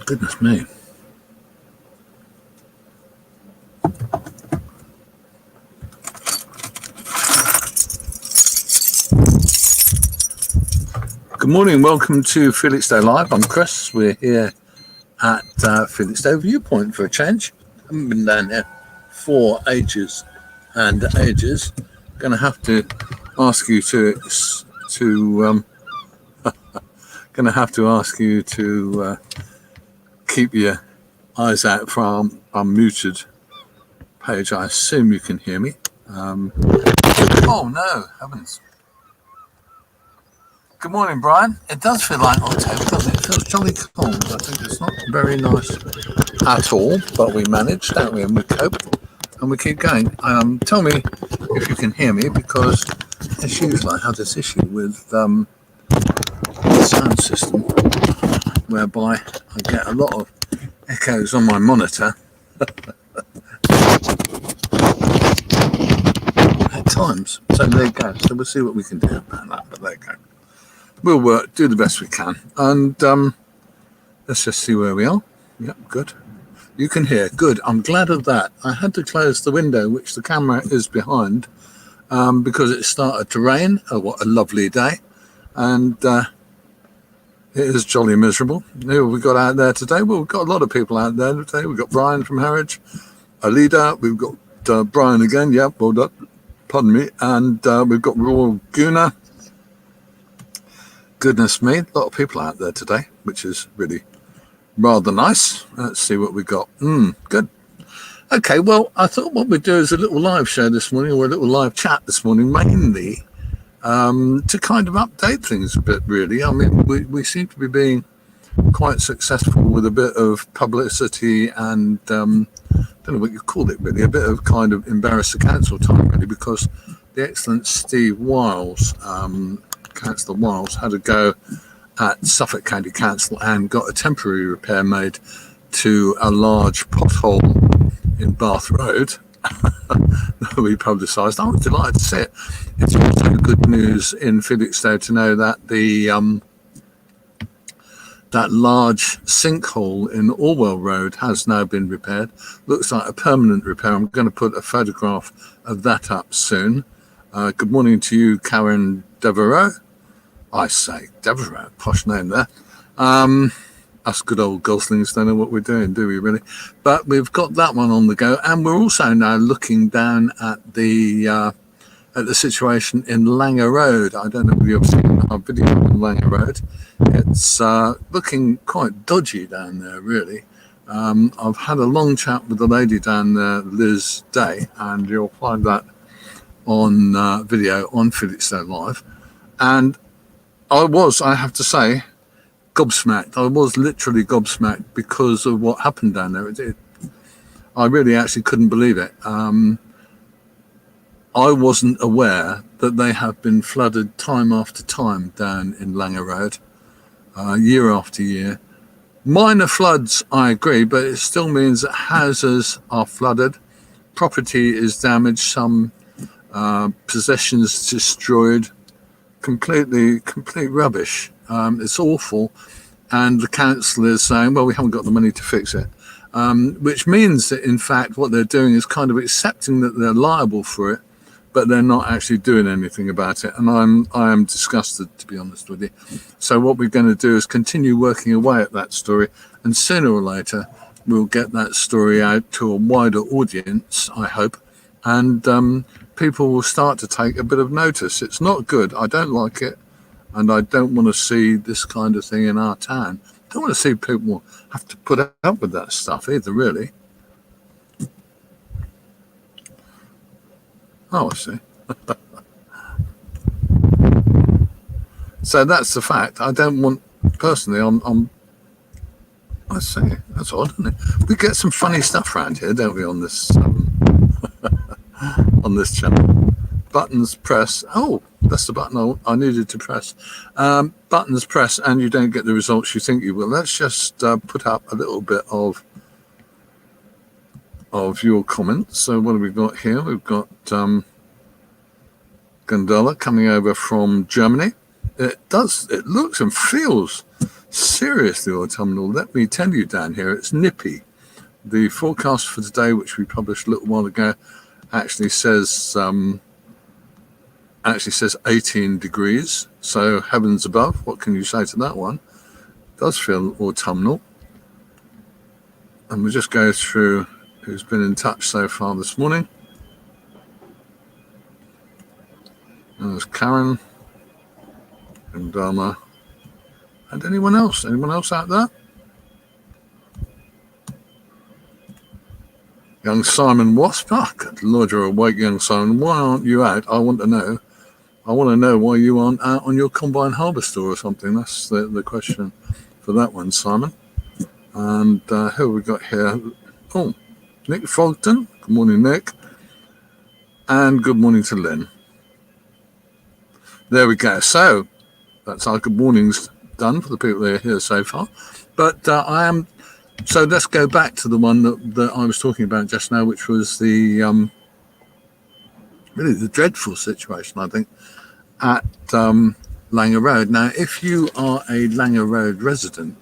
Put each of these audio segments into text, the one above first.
Goodness me. Good morning, welcome to Felixstowe Live. I'm Chris. We're here at Felixstowe Viewpoint for a change. Haven't been down here for ages and ages. Going to have to ask you to keep your eyes out for our unmuted page. I assume you can hear me. Oh no, heavens. Good morning, Brian. It does feel like October, doesn't it? It feels jolly cold. I think it's not very nice at all, but we manage, don't we? And we cope, and we keep going. Tell me if you can hear me, because as usual, I have this issue with the sound system, whereby I get a lot of echoes on my monitor at times. So there you go. So we'll see what we can do about that, but there you go. We'll work, do the best we can, and let's just see where we are. Yep, good. You can hear. Good. I'm glad of that. I had to close the window, which the camera is behind, because it started to rain. Oh, what a lovely day. And it is jolly miserable. Who have we got out there today? Well, we've got a lot of people out there today. We've got Brian from Harwich, Alida. We've got Brian again. Yep, well done. Pardon me. And we've got Royal Guna. Goodness me, a lot of people out there today, which is really rather nice. Let's see what we got. Good. Okay, well, I thought what we'd do is a little live show this morning, or a little live chat this morning, mainly to kind of update things a bit, really. I mean, we seem to be being quite successful with a bit of publicity and, I don't know what you call it, really, a bit of kind of embarrass the council time, really, because the excellent Steve Wiles, Councillor Wiles, had a go at Suffolk County Council and got a temporary repair made to a large pothole in Bath Road that we publicised. I was delighted to see it. It's also good news in Felixstowe to know that the that large sinkhole in Orwell Road has now been repaired. Looks like a permanent repair. I'm going to put a photograph of that up soon. Good morning to you, Karen Devereaux. I say Devereaux, posh name there. Us good old goslings don't know what we're doing, do we really? But we've got that one on the go, and we're also now looking down at the situation in Langer Road. I don't know if you've seen our video on Langer Road. It's looking quite dodgy down there, really. I've had a long chat with the lady down there, Liz Day, and you'll find that on video on Felixstowe Live. And I have to say, gobsmacked. I was literally gobsmacked because of what happened down there. I really actually couldn't believe it. I wasn't aware that they have been flooded time after time down in Langer Road, year after year. Minor floods, I agree, but it still means that houses are flooded, property is damaged, some possessions destroyed. Complete rubbish. It's awful, and the council is saying, well, we haven't got the money to fix it, which means that in fact what they're doing is kind of accepting that they're liable for it, but they're not actually doing anything about it. And I am disgusted, to be honest with you. So what we're going to do is continue working away at that story, and sooner or later we'll get that story out to a wider audience, I hope, and people will start to take a bit of notice. It's not good. I don't like it, and I don't want to see this kind of thing in our town. I don't want to see people have to put up with that stuff either, really. Oh, I see. So that's the fact. I don't want, personally, I see. That's odd, isn't it? We get some funny stuff around here, don't we, on this on this channel. Buttons press. Oh, that's the button I needed to press. Buttons press and you don't get the results you think you will. Let's just put up a little bit of your comments. So what have we got here? We've got Gondola coming over from Germany. It looks and feels seriously autumnal. Let me tell you down here, it's nippy. The forecast for today, which we published a little while ago, actually says 18 degrees. So heavens above, what can you say to that one? It does feel autumnal. And we'll just go through who's been in touch so far this morning. There's Karen and Dharma. And anyone else? Anyone else out there? Young Simon Wasp. Oh, good Lord, you're awake, young Simon. Why aren't you out? I want to know. I want to know why you aren't out on your combine harvester or something. That's the question for that one, Simon. And who have we got here? Oh, Nick Frogton. Good morning, Nick. And good morning to Lynn. There we go. So that's our good mornings done for the people that are here so far. But so let's go back to the one that I was talking about just now, which was the really the dreadful situation, I think, at Langer Road. Now, if you are a Langer Road resident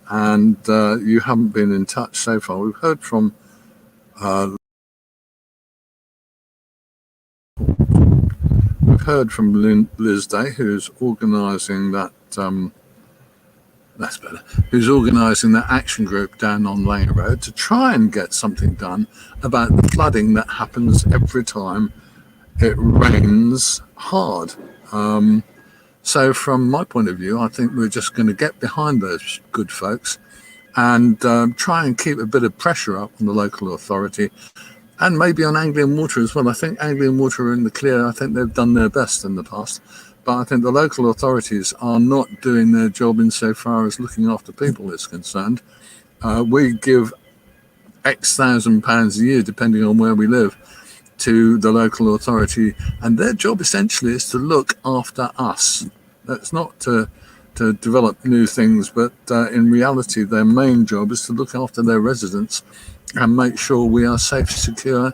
and you haven't been in touch so far, we've heard from Liz Day, who's organising that. That's better. Who's organising that action group down on Langer Road to try and get something done about the flooding that happens every time it rains hard. So from my point of view, I think we're just going to get behind those good folks and try and keep a bit of pressure up on the local authority and maybe on Anglian Water as well. I think Anglian Water are in the clear. I think they've done their best in the past. But I think the local authorities are not doing their job insofar as looking after people is concerned. We give X £1,000s a year, depending on where we live, to the local authority, and their job essentially is to look after us. That's not to develop new things, but in reality, their main job is to look after their residents and make sure we are safe, secure,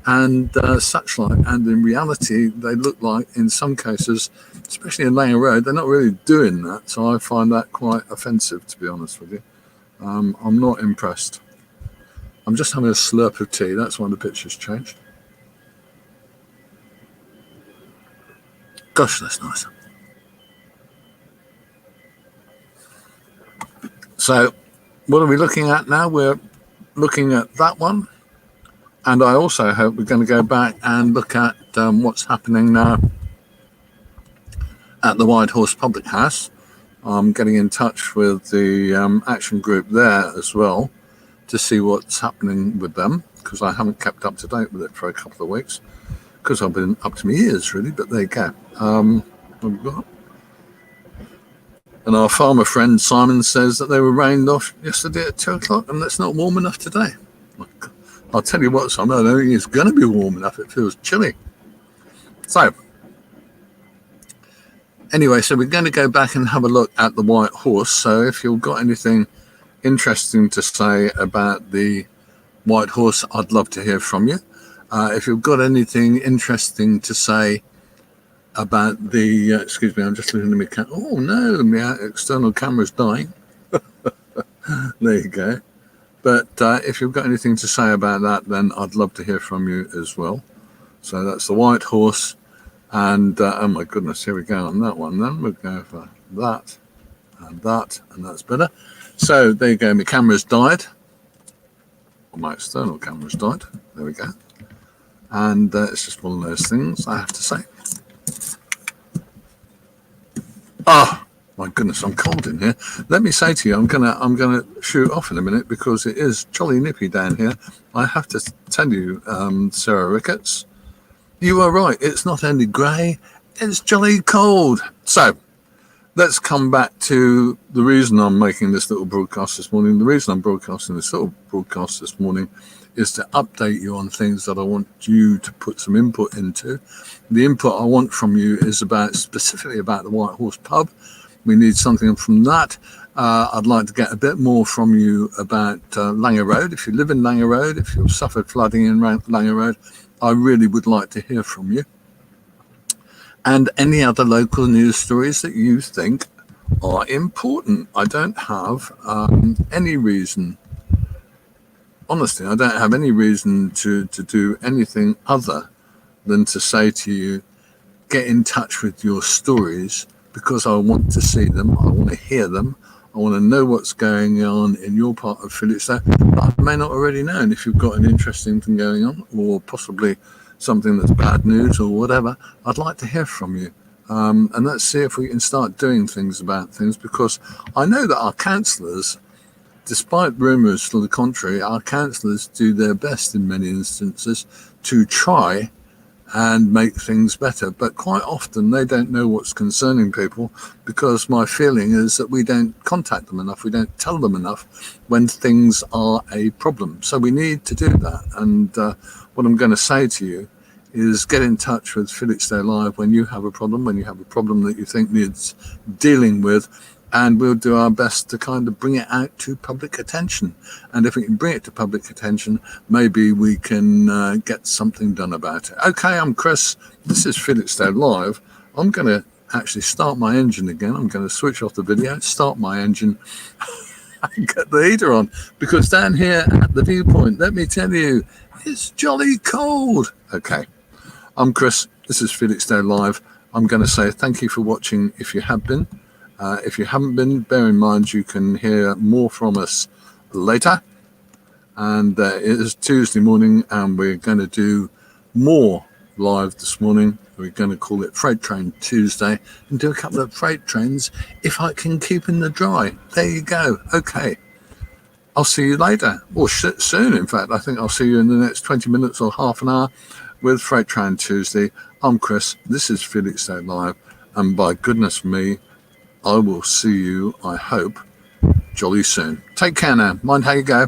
and such like. And in reality, they look like, in some cases, especially in Langer Road, they're not really doing that. So I find that quite offensive, to be honest with you. I'm not impressed. I'm just having a slurp of tea. That's why the picture's changed. Gosh, that's nice. So what are we looking at now? We're looking at that one. And I also hope we're going to go back and look at what's happening now at the White Horse Public House. I'm getting in touch with the action group there as well to see what's happening with them, because I haven't kept up to date with it for a couple of weeks, because I've been up to my ears, really, but there you go. And our farmer friend Simon says that they were rained off yesterday at 2 o'clock, and that's not warm enough today. I'll tell you what, Simon, I don't think it's going to be warm enough. It feels chilly. So, anyway, so we're going to go back and have a look at the White Horse. So if you've got anything interesting to say about the White Horse, I'd love to hear from you. If you've got anything interesting to say about the, excuse me, I'm just looking at my camera. Oh no, my external camera's dying. There you go. But if you've got anything to say about that, then I'd love to hear from you as well. So that's the White Horse. And, oh my goodness, here we go on that one. Then we'll go for that, and that's better. So there you go, my camera's died. Well, my external camera's died. There we go. And it's just one of those things, I have to say. Oh, my goodness, I'm cold in here. Let me say to you, I'm gonna shoot off in a minute because it is jolly nippy down here. I have to tell you, Sarah Ricketts, you are right. It's not only grey, it's jolly cold. So let's come back to the reason I'm making this little broadcast this morning. The reason I'm broadcasting this little broadcast this morning is to update you on things that I want you to put some input into. The input I want from you is specifically about the White Horse Pub. We need something from that. I'd like to get a bit more from you about Langer Road. If you live in Langer Road, if you've suffered flooding in Langer Road, I really would like to hear from you. And any other local news stories that you think are important. I don't have any reason, honestly, I don't have any reason to do anything other than to say to you, get in touch with your stories, because I want to see them, I want to hear them, I want to know what's going on in your part of Felixstowe that I may not already know. And if you've got an interesting thing going on, or possibly something that's bad news or whatever, I'd like to hear from you. And let's see if we can start doing things about things, because I know that our councillors, despite rumours to the contrary, our councillors do their best in many instances to try and make things better. But quite often they don't know what's concerning people, because my feeling is that we don't contact them enough, we don't tell them enough when things are a problem. So we need to do that. And what I'm going to say to you is, get in touch with Felixstowe Live when you have a problem, when you have a problem that you think needs dealing with, and we'll do our best to kind of bring it out to public attention. And if we can bring it to public attention, maybe we can get something done about it. Okay, I'm Chris. This is Felixstowe Live. I'm going to actually start my engine again. I'm going to switch off the video, start my engine, and get the heater on, because down here at the viewpoint, let me tell you, it's jolly cold. Okay, I'm Chris. This is Felixstowe Live. I'm going to say thank you for watching if you have been. If you haven't been, bear in mind you can hear more from us later. And it is Tuesday morning, and we're going to do more live this morning. We're going to call it Freight Train Tuesday, and do a couple of freight trains if I can keep in the dry. There you go. Okay. I'll see you later, or soon. In fact, I think I'll see you in the next 20 minutes or half an hour with Freight Train Tuesday. I'm Chris. This is Felixstowe Live. And by goodness me, I will see you, I hope, jolly soon. Take care now. Mind how you go.